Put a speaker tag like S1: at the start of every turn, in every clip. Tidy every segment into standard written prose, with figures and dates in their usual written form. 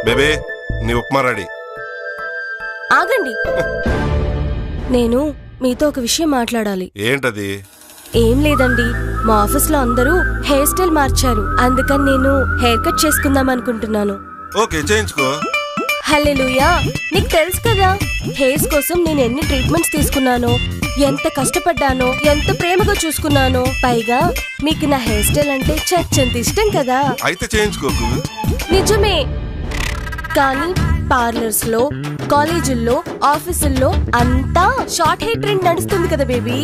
S1: Baby నీ upma ready.
S2: ఆగండి, నేను మీతో ఒక విషయం మాట్లాడాలి.
S1: ఏంటది?
S2: ఏం లేదండి, మా ఆఫీస్లో అందరూ హెయిర్ స్టైల్ మార్చారు. అందుకని నేను హెయిర్ కట్ చేసుకుందాం అనుకుంటున్నాను.
S1: ఓకే, చేయించుకో.
S2: హల్లెలూయా. నీకు తెలుసు కదా హెయిర్స్ కోసం నేను ఎన్ని ట్రీట్మెంట్స్ తీసుకున్నానో, ఎంత కష్టపడ్డానో, ఎంత ప్రేమగా చూసుకున్నానో. పైగా మీకు నా హెయిర్ స్టైల్ అంటే చచ్చంత ఇష్టం కదా.
S1: అయితే చేయించుకోకు.
S2: నిజమే, కానీ పార్లర్స్ లో, కాలేజీల్లో, ఆఫీసుల్లో అంతా షార్ట్ హెయిర్ ట్రెండ్ నడుస్తుంది కదా బేబీ.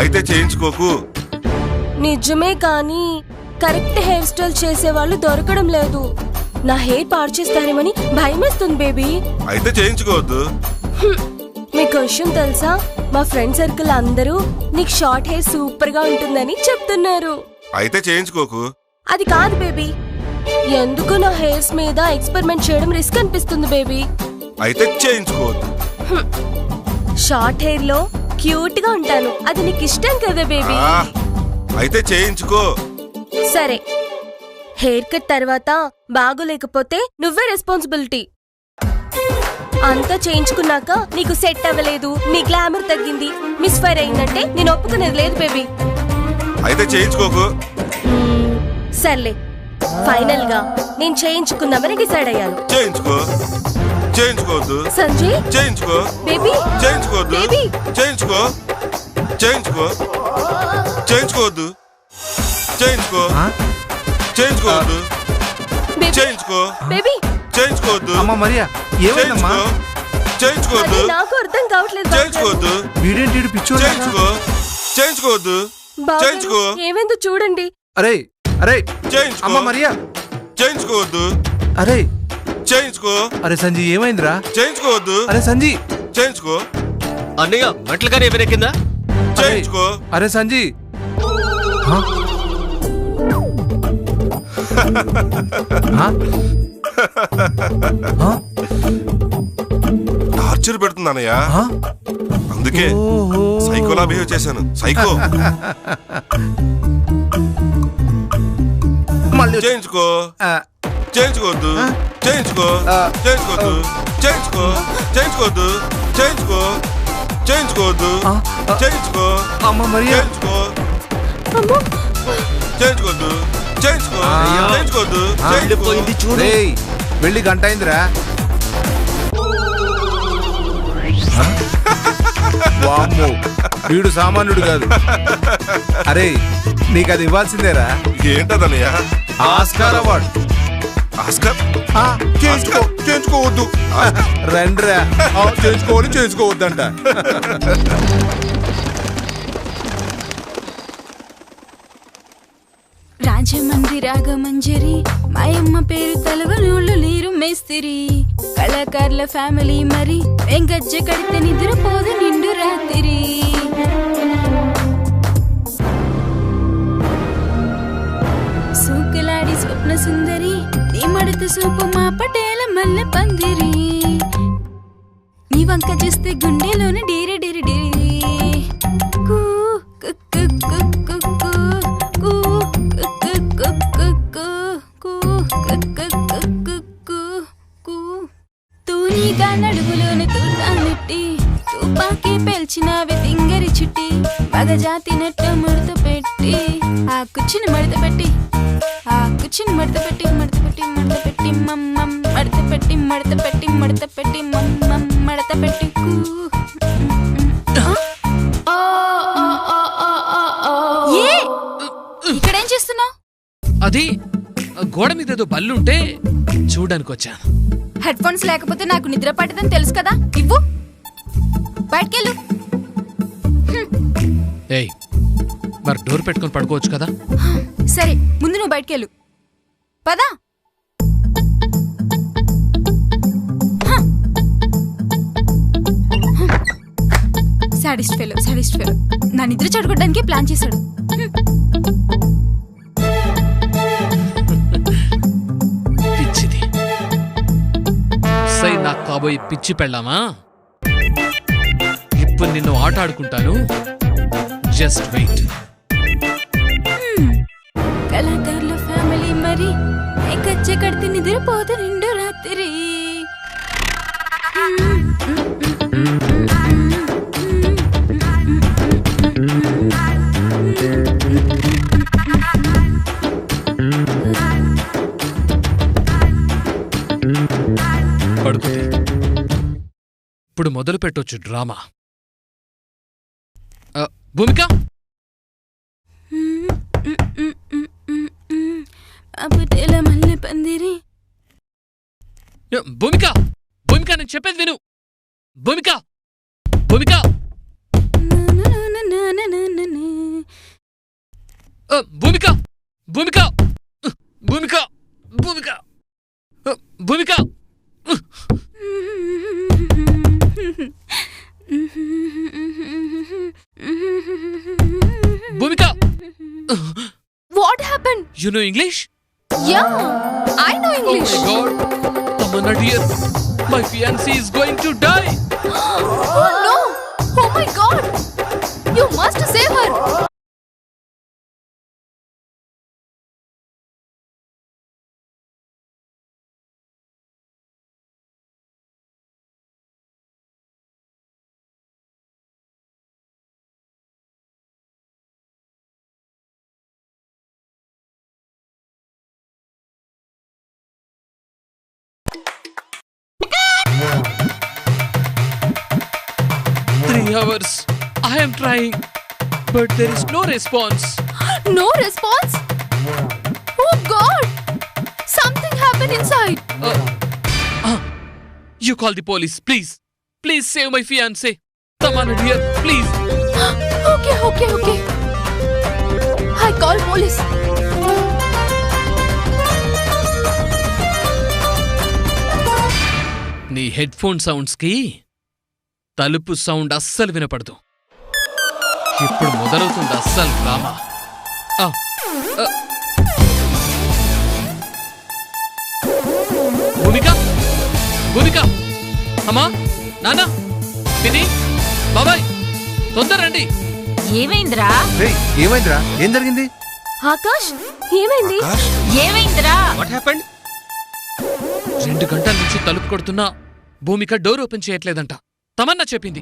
S1: అయితే చేయించుకోకు.
S2: నిజమే, కానీ కరెక్ట్ హెయిర్ స్టైల్ చేసే వాళ్ళు దొరకడం లేదు. నా హెయిర్ పాడు చేస్తారేమని భయమేస్తుంది బేబీ.
S1: అయితే చేయించుకోవద్దు.
S2: మీకు విషయం తెలుసా, మా ఫ్రెండ్ సర్కిల్ అందరూ నీకు షార్ట్ హెయిర్ సూపర్ గా ఉంటుందని చెప్తున్నారు.
S1: అయితే చేయించుకోకు.
S2: అది కాదు బేబీ, ఎందుకు నా హెయిర్స్ మీద ఎక్స్పెరిమెంట్ చేయడం రిస్క్ అనిపిస్తుంది బేబీ.
S1: అయితే చేయించుకోవద్దు.
S2: షార్ట్ హెయిర్ లో క్యూట్ గా ఉంటాను, అది నీకు ఇష్టం కదా బేబీ.
S1: అయితే చేయించుకో.
S2: సరే, హెయిర్ కట్ తర్వాత బాగోలేకపోతే నువ్వే రెస్పాన్సిబిలిటీ. అంతా చేయించుకున్నాక నీకు సెట్ అవ్వలేదు, నీ గ్లామర్ తగ్గింది, మిస్ఫైర్ అయిందంటే నేను ఒప్పుకునేది లేదు బేబీ.
S1: అయితే చేయించుకోకు.
S2: సర్లే, ఫైనల్ గా నేను చేయించుకుందామని డిసైడ్ అయ్యాను.
S1: చేయించుకో. చేయించుకోవద్దు.
S2: సంజయ్,
S1: చేయించుకో.
S2: బేబీ,
S1: చేయించుకోవద్దు.
S2: బేబీ,
S1: చేయించుకో. చేయించుకో. చేయించుకోవద్దు. చేయించుకో. చేయించుకోవద్దు. చేయించుకో.
S2: బేబీ,
S1: చేయించుకోవద్దు.
S3: అమ్మా మరియా, ఏమైందమ్మా?
S1: చేయించుకోవద్దు.
S2: నాకు అర్థం కావట్లేదు.
S1: చేయించుకోవద్దు.
S3: వీడేంటి పిచ్చోడు?
S1: చేయించుకో. చేయించుకోవద్దు. చేయించుకో.
S2: ఏమైందో చూడండి.
S3: అరే అరే,
S1: చేయించుకో.
S3: అమ్మా మరియా,
S1: చేయించుకోవద్దు.
S3: అరే
S1: చేయించుకో.
S3: అరే సంజీ, ఏమైందిరా?
S1: చేయించుకోవద్దు.
S3: అరే సంజీ,
S1: చేయించుకో.
S4: అన్నయ్య మెట్లుగానే ఎవరెక్కిందా?
S1: చేయించుకో.
S3: అరే సంజీ.
S1: టార్చర్ పెడుతుంది అన్నయ్య, అందుకే సైకోలా బిహేవ్ చేశాను. సైకో. చేయించుకో. చేయించుకోవద్దు. చేయించుకో. చేయించుకోవద్దు. చేయించుకో. చేయించుకోవద్దు. చేయించుకో. చేయించుకోవద్దు. చేయించుకో.
S3: అమ్మ మరియా,
S1: చేయించుకో. చేయించుకోవద్దు. చేయించుకో. చేయించుకోవద్దు.
S4: వెళ్ళిపోయింది చూడు.
S3: రేయ్, వెళ్ళి గంట అయిందిరా. వామ్మో, వీడు సామాన్యుడు కాదు. అరే, నీకు అది ఇవ్వాల్సిందేరా.
S1: ఏంటదన్నయ్య?
S3: Oscar award.
S1: ఆస్కార్?
S3: చేయించుకో. చేయించుకోవద్దు. రండిరా, చేయించుకోవాలి, చేయించుకోవద్దంట.
S5: రాజమండ్రి రాగమంజరి, మాయమ్మ పేరు తలవనోళ్ళు నీరు మేస్తిరి. కళాకారుల ఫ్యామిలీ మరి, వెంగజ్జ కడితే నిద్రపోదు నిండు రాత్రి. సూకలాడి స్వప్న సుందరి, నీ మడత సూపు మా పటేల మల్లె పందిరి. నీ వంక చూస్తే గుండెలోని డీరి డీరి డీరి. కూ కుక్కు కుక్కు తూనీగా నడుగులోని తూటానెట్టి, తుపాకీ పేల్చినవి తింగరి చుట్టి. మగజాతి నట్టు ముడత పెట్టి, ఆ కుచ్చిని మడత పెట్టి, ఆ కుచ్చిని మడత పెట్టి, మడత పెట్టి, మడత పెట్టి, మమ్మం మడత పెట్టి, మడత పెట్టి, మడత పెట్టి, మమ్మం మడత పెట్టి. ఇక్కడేం చేస్తున్నావు?
S6: అది గోడ మీద ఏదో బల్లుంటే చూడడానికి వచ్చాను.
S5: హెడ్ ఫోన్స్ లేకపోతే నాకు నిద్ర పట్టదని తెలుసు కదా, ఇవ్వు. బయటకెళ్ళు.
S6: ఏయ్, మరి డోర్ పెట్టుకొని పడుకోవచ్చు కదా.
S5: సరే, ముందు నువ్వు బయటకెళ్ళు. పదా. Sadist fellow, sadist fellow. నా నిద్ర చెడగొట్టడానికి ప్లాన్ చేశాడు.
S6: పిచ్చిది. సై నాకు కాబోయే పిచ్చి పెళ్ళామా, ఇప్పుడు నిన్ను ఆట ఆడుకుంటాను. Just wait.
S5: కళాకారుల ఫ్యామిలీ మరి, పంచె కడితే నిద్రపోదు నిండు రాత్రి.
S6: పడుకుంది. ఇప్పుడు మొదలు పెట్టొచ్చు డ్రామా. భూమిక,
S5: అప్పుడేలా మల్లె పందిరి.
S6: భూమిక, భూమిక నేను చెప్పేది విను. భూమిక, భూమిక, భూమిక, భూమిక, భూమిక, భూమిక, భూమిక. భూమిక,
S5: What happened?
S6: you know English?
S5: Yeah, I know English.
S6: Oh my God, Tamanna dear, my fiancé is going to die.
S5: Oh no! Oh my God! You must save her.
S6: Hours. I am trying, but there is no response.
S5: No response? Oh God! Something happened inside.
S6: You call the police, please. Please save my fiancé. Tamanna dear, please.
S5: Okay. I call police.
S6: నీ head phone sounds కి తలుపు sound అస్సలు వినపడదు. ఇప్పుడు మొదలవుతుంది అస్సలు drama. భూమిక, భూమిక, అమ్మా, నాన్న, పిన్ని, బాబాయ్, తొందర రండి.
S7: ఏమైందిరా?
S3: ఏమైందిరా? ఏం జరిగింది?
S2: ఆకాష్, ఏమైంది?
S7: ఏమైందిరా?
S4: What happened?
S6: 2 గంటల నుంచి తలుపు కొడుతున్నా భూమిక డోర్ ఓపెన్ చేయట్లేదంట. తమన్నా చెప్పింది.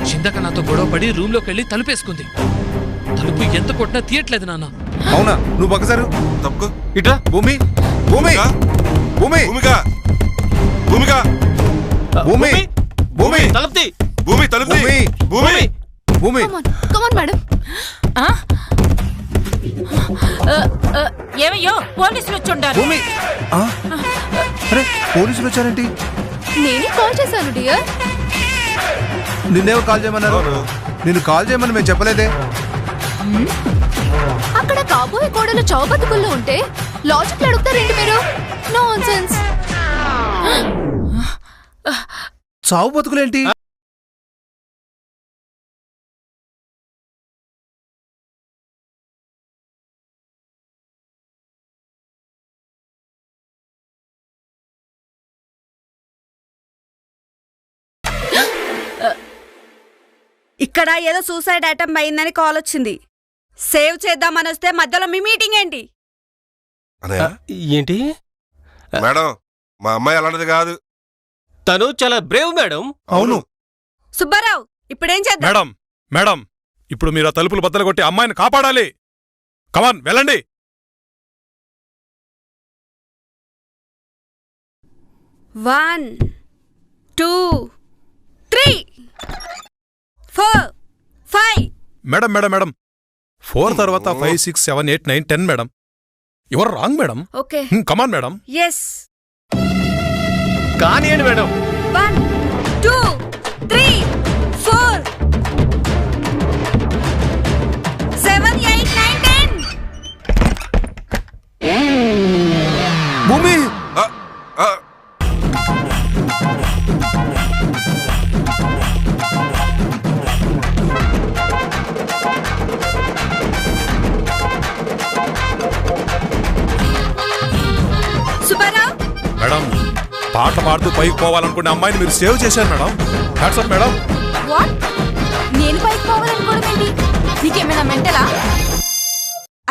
S6: చిందక నాతో గొడవపడి రూమ్లోకి వెళ్ళి తలుపేసుకుంది. తలుపు ఎంత కొట్టినా తీయట్లేదు నాన్న.
S3: అవునా? నువ్వు ఒకసారి
S1: తప్పుకో.
S3: ఇట్రా. భూమి, భూమి, భూమి,
S1: భూమిక, భూమిక,
S3: భూమి, భూమి,
S4: తలుపుతీ.
S1: భూమి తలుపు
S3: భూమి,
S1: భూమి,
S3: భూమి.
S5: Come on, madam.
S7: ఏమయ్యో, పోలీసులు వచ్చుండారు.
S3: భూమి. అరే, పోలీసులు వచ్చారేంటి?
S5: నేనే కాల్ చేశాను డియర్.
S3: నిన్నేవో కాల్ చేయమన్నారు? నిన్ను కాల్ చేయమని మేము చెప్పలేదే.
S5: అక్కడ కాబోయే కోడలు చౌబతుకుల్లో ఉంటే లాజిక్ అడుగుతారేంటి మీరు? నాన్సెన్స్.
S3: చావు బతుకులేంటి?
S8: ఇక్కడ ఏదో సూసైడ్ అటెంప్ట్ అయిందని కాల్ వచ్చింది. సేవ్ చేద్దామని వస్తే మధ్యలో మీ మీటింగ్ ఏంటి?
S1: అనయ్య,
S4: ఏంటి?
S1: మేడం, మా అమ్మాయి అలాంటిది కాదు.
S4: తను చాలా బ్రేవ్ మేడం.
S3: అవును.
S8: సుబ్బారావు, ఇప్పుడేం చేద్దాం?
S9: మేడం, మేడం, ఇప్పుడు మీరు ఆ తలుపులు బద్దలు కొట్టి అమ్మాయిని కాపాడాలి. కమాన్, వెళ్ళండి.
S8: వన్, 2, 3, 4, 5.
S9: మేడం, మేడం, మేడం, 4 తర్వాత 5, 6, 7, 8, 9, 10 madam. Your wrong madam.
S8: Okay.
S9: Come on madam.
S8: Yes.
S4: కానియండి మేడం.
S8: 1, 2, 3, 4, 7, 8, 9, 10.
S3: భూమి.
S1: ఆ, ఆ,
S8: సుబ్బారావు,
S9: మేడం, పాటలు పాడుతూ పైకి పోవాలనుకునే అమ్మాయిని మీరు సేవ్ చేశారు madam. Hats off madam.
S5: What? నేను పైకి పోవాలనుకోవడం ఏంటి? నీకేమైనా మెంటలా?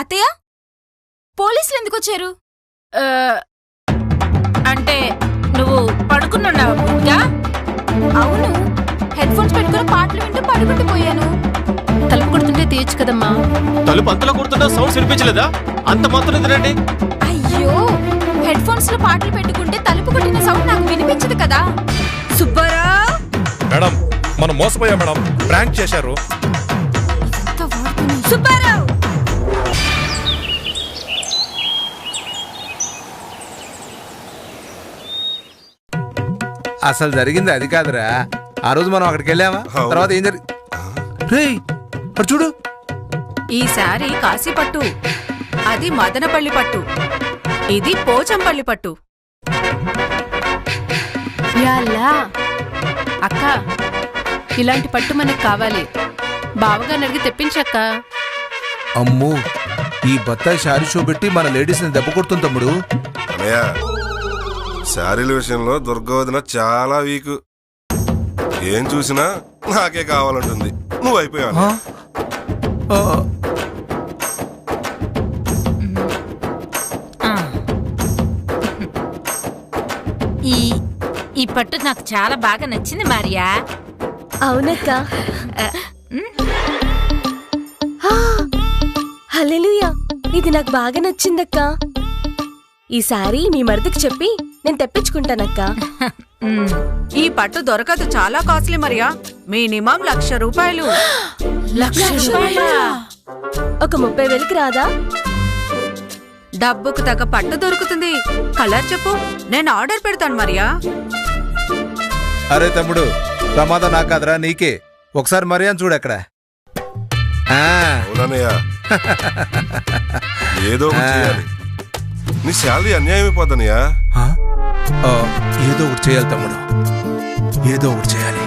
S5: అత్తయ్య, పోలీసులు ఎందుకు వచ్చారు?
S7: అంటే నువ్వు పడుకున్నావుగా?
S5: అవును, హెడ్ ఫోన్స్ పెట్టుకుని పాటలు వింటూ పడుకుంటూ పోయాను.
S2: తలుపు కొడుతుంటే తీయచ్చు కదమ్మా.
S4: తలుపు అంతలో కొడుతున్నా సౌండ్స్ వినిపించలేదా? అంత మాత్రం తినండి.
S5: అయ్యో, హెడ్ ఫోన్స్ లో పాటలు పెట్టుకుంటే తలుపు కొట్టిన సౌండ్ నాకు వినిపించదు కదా.
S8: సుబ్బారావు,
S9: మేడం మనం మోసపోయాం మేడం, ప్రాంక్ చేశారు.
S8: సుబ్బారావు,
S3: అసలు జరిగింది అది కాదురా. ఆ రోజు మనం అక్కడికి వెళ్ళామా?
S1: అవును.
S3: తర్వాత ఏం జరిగింది? రేయ్ అటు చూడు.
S8: ఈసారి కాశీ పట్టు, అది మదనపల్లి పట్టు, ఇది పోచంపల్లి పట్టు.
S2: యాల్లా అక్క, ఇలాంటి పట్టు మనకు కావాలి. బావగారిని అడిగి తెప్పించక్క.
S3: అమ్మో, ఈ బత్తాయి శారీ షో పెట్టి మన లేడీస్ ని దెబ్బ కొడుతుంది తమ్ముడు.
S1: అన్నయ్య, శారీల విషయంలో దుర్గవదిన చాలా వీక్. ఏం చూసినా నాకే కావాలంటుంది. నువ్వు అయిపోయావు.
S3: ఆ? ఆ,
S7: ఈ పట్టు నాకు చాలా బాగా నచ్చింది మరియా.
S2: అవునక్క. హల్లెలూయా, ఇది నాకు బాగా నచ్చిందక్క. ఈసారి మీ మరిదికి చెప్పి నేను తెప్పించుకుంటానక్క.
S8: ఈ పట్టు దొరకదు, చాలా కాస్ట్లీ మరియా. మినిమం 1,00,000 రూపాయలు.
S2: 1,00,000? ఒక 30,000కి రాదా?
S8: డబ్బుకు తగ్గ పట్టు దొరుకుతుంది. కలర్ చెప్పు, నేను ఆర్డర్ పెడతాను మరియా.
S3: అరే తమ్ముడు, ప్రమాదం నాకు కాదురా, నీకే. ఒకసారి మరియాని చూడు అక్కడ. ఆ,
S1: అవునన్నయ్య, ఏదో ఒకటి చేయాలి. నీ శాలరీ అన్యాయం అయిపోద్దన్నయ్యా.
S3: ఆ? ఆ, ఏదో ఒకటి చేయాలి తమ్ముడు, ఏదో ఒకటి చేయాలి.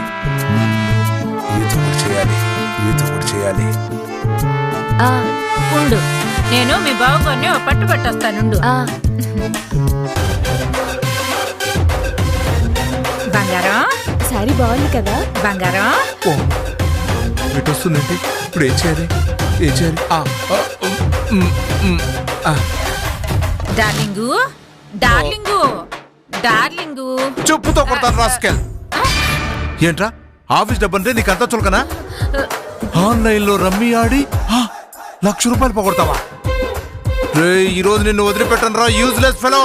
S3: ఏదో ఒకటి చేయాలి, ఏదో ఒకటి చేయాలి.
S2: ఆ,
S7: ఉండు, నేను మీ బావగారిని ఓ పట్టు పట్టొస్తానుండు.
S2: ఆ.
S7: బంగారం,
S2: సారీ బాగుంది కదా?
S7: బంగారం,
S3: ఓ, ఇటు వస్తుందండి. ఇప్పుడు ఏం చేయాలి? ఏం చేయాలి? ఆ, ఆ, ఆ.
S7: Darling, darling, darling.
S3: చెప్పుతో కొడతాను రాస్కెల్. ఏంట్రా ఆఫీస్ డబ్బంటే నీకంతా చులకనా? ఆన్లైన్ లో రమ్మీ ఆడి 1,00,000 రూపాయలు పోగొడతావా? రే, ఈ రోజు నిన్ను వదిలిపెట్టను రా, యూజ్లెస్ ఫెలో.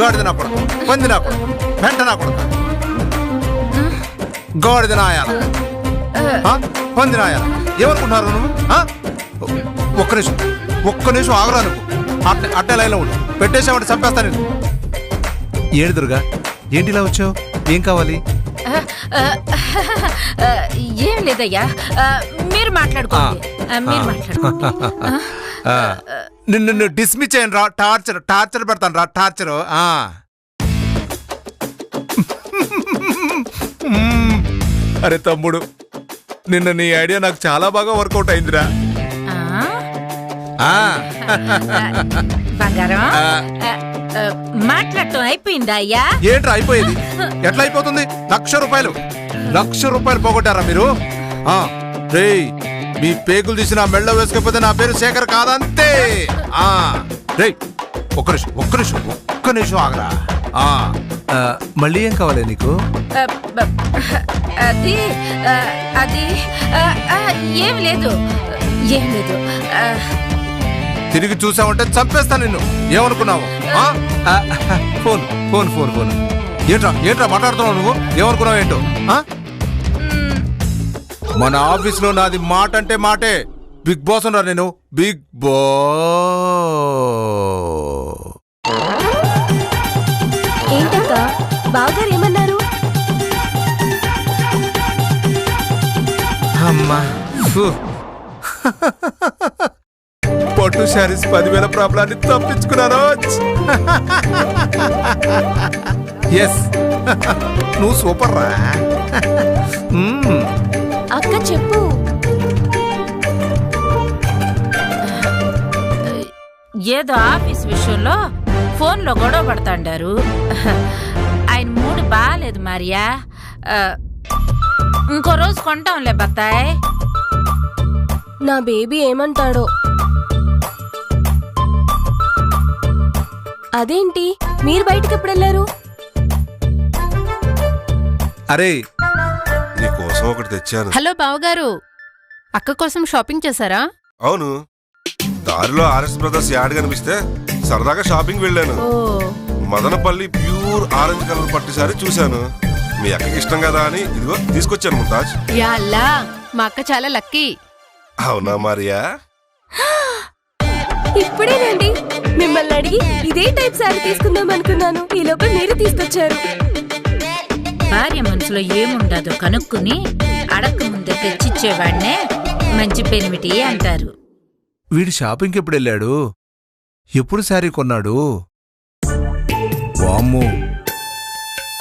S3: గాడిద నా కొడక, పంది నా కొడక, వెంట నా కొడక, గాడిద నాయాల, పంది నాయాల. ఏమనుకుంటున్నారు నువ్వు? ఒక్క నిమిషం ఆగరా నువ్వు. అట్టే లైన్లో ఉండు. పెట్టేసామంటే చంపేస్తా నేను. ఏంటి దుర్గా, ఏంటి ఇలా వచ్చావు? ఏం కావాలి?
S7: ఏం లేదయ్యా, మీరు మాట్లాడుకోండి. మీరు మాట్లాడుకోండి.
S3: నిన్ను డిస్మిస్ చేయను రా. టార్చర్ పెడతాను రా, టార్చర్. అరే తమ్ముడు, నిన్న నీ ఐడియా నాకు చాలా బాగా వర్కౌట్ అయిందిరా.
S7: బంగారం, మాట్లాడటం అయిపోయిందా అయ్యా?
S3: ఏంట్రా అయిపోయేది? ఎట్లా అయిపోతుంది? 1,00,000 రూపాయలు, 1,00,000 రూపాయలు పోగొట్టారా మీరు? రేయ్, మీ పేగులు తీసి నా మెళ్ళ వేసుకోకపోతే నా పేరు శేఖర్ కాదంతే. రేయ్, ఒక్క నిమిషం ఆగరా. మళ్ళీ ఏం కావాలి నీకు?
S7: అది అది ఏం లేదు, ఏం లేదు.
S3: తిరిగి చూసావంటే చంపేస్తా నిన్ను. ఏమనుకున్నావు? Phone phone phone phone. ఏంట్రా మాట్లాడుతున్నావు నువ్వు? ఏమనుకున్నావు ఏంటో? మన ఆఫీస్ లో నాది మాట అంటే మాటే. బిగ్ బాస్ ఉన్నా నేను, బిగ్ బాస్.
S2: ఏంటక్క, బావగారు ఏమన్నారు?
S3: అమ్మా, పట్టు శారీస్ 10,000 ప్రాబ్లాన్ని తప్పించుకున్నాను. ఎస్, నువ్వు సూపర్ రా.
S2: అక్క చెప్పు.
S7: ఏదో ఆఫీస్ విషయంలో ఫోన్లో గొడవ పడతాండారు. ఆయన మూడు బాగాలేదు మరియా. ఇంకో రోజు కొంటాంలే బత్తాయ్.
S2: నా బేబీ ఏమంటాడో. అదేంటి మీరు బయటికి ఎప్పుడు వెళ్ళారు?
S3: అరే
S1: నీ కోసం ఒకటి తెచ్చాను.
S7: హలో బావగారు, అక్క కోసం షాపింగ్ చేశారా?
S1: అవును, దారిలో ఆర్ఎస్ బ్రదర్స్ యాడ్ కనిపిస్తే సరదాగా షాపింగ్ వెళ్ళాను.
S7: ఓ
S1: మదనపల్లి ప్యూర్ ఆరెంజ్ కలర్ పట్టు సారీ చూశాను. మీ అక్కకి ఇష్టం కదా అని ఇదిగో తీసుకొచ్చాను ముంతాజ్.
S7: యా అల్లా, మా అక్క చాలా లక్కీ.
S1: అవునా మరియా?
S2: ఇప్పుడేనండి మిమ్మల్ని అడిగి ఇదే టైప్ శారీ తీసుకుందాం అనుకున్నాను. ఈ లోపల మీరు తీసుకొచ్చారు.
S7: భార్య మనసులో ఏముండదో కనుక్కుని అడక్క ముందే తెచ్చిచ్చేవాడినే మంచి పెనిమిటి అంటారు.
S3: వీడు షాపింగ్కి ఎప్పుడు వెళ్ళాడు? ఎప్పుడు శారీ కొన్నాడు? వామ్మో,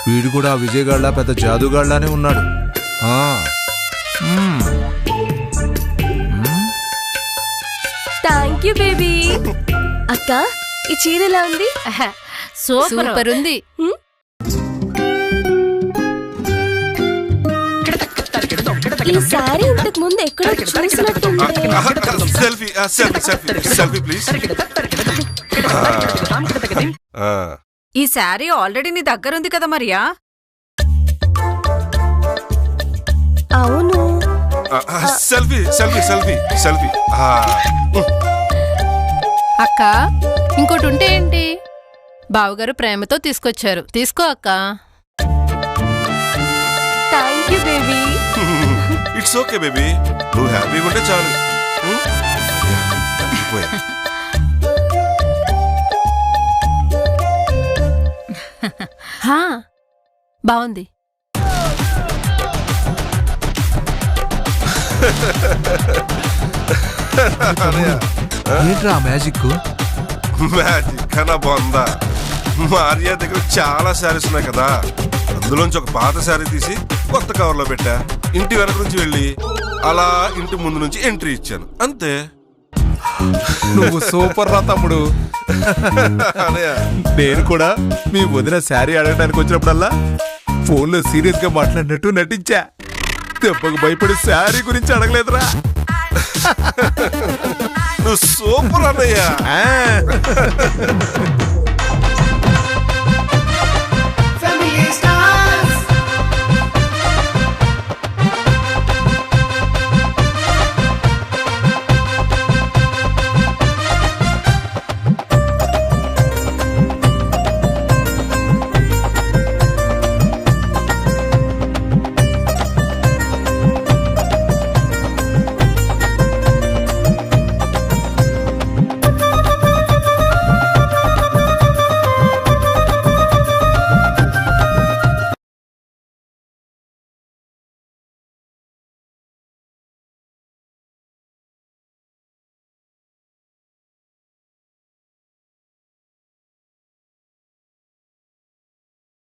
S3: వీడు కూడా విజయగాళ్ళ పెద్ద జాదుగాళ్ళనే ఉన్నాడు. ఆ,
S2: థ్యాంక్ యూ బేబీ. అక్క ఈ చీర ఎలా ఉంది?
S7: సూపర్ ఉంది.
S2: ఈ శారీ ఇంతకు ముందు ఎక్కడో చూసినట్టుంది.
S1: Selfie selfie selfie selfie please.
S8: ఈ శారీ ఆల్రెడీ నీ దగ్గర ఉంది కదా మరియా?
S2: అవును.
S1: Selfie selfie selfie selfie.
S7: అక్క ఇంకోటి ఉంటే ఏంటి? బావగారు ప్రేమతో తీసుకొచ్చారు, తీసుకో అక్క.
S2: Thank you baby.
S1: It's okay baby, నువ్వు హ్యాపీగా ఉంటే చాలు.
S7: హా బాగుంది.
S3: ఏంట్రా మ్యాజిక్?
S1: మ్యాజిక్ కన్నా బాగుందా? మారియా దగ్గర చాలా శారీస్ ఉన్నాయి కదా, అందులోంచి ఒక పాత శారీ తీసి కొత్త కవర్లో పెట్టా. ఇంటి వెనక నుంచి వెళ్ళి అలా ఇంటి ముందు నుంచి ఎంట్రీ ఇచ్చాను, అంతే.
S3: నువ్వు సూపర్ రా తమ్ముడు. నేను కూడా మీ వదిన శారీ అడగడానికి వచ్చినప్పుడల్లా ఫోన్లో సీరియస్ గా మాట్లాడినట్టు నటించా. దెబ్బకు భయపడి శారీ గురించి అడగలేదురా.
S1: నువ్వు సూపర్ అన్నయ్యా.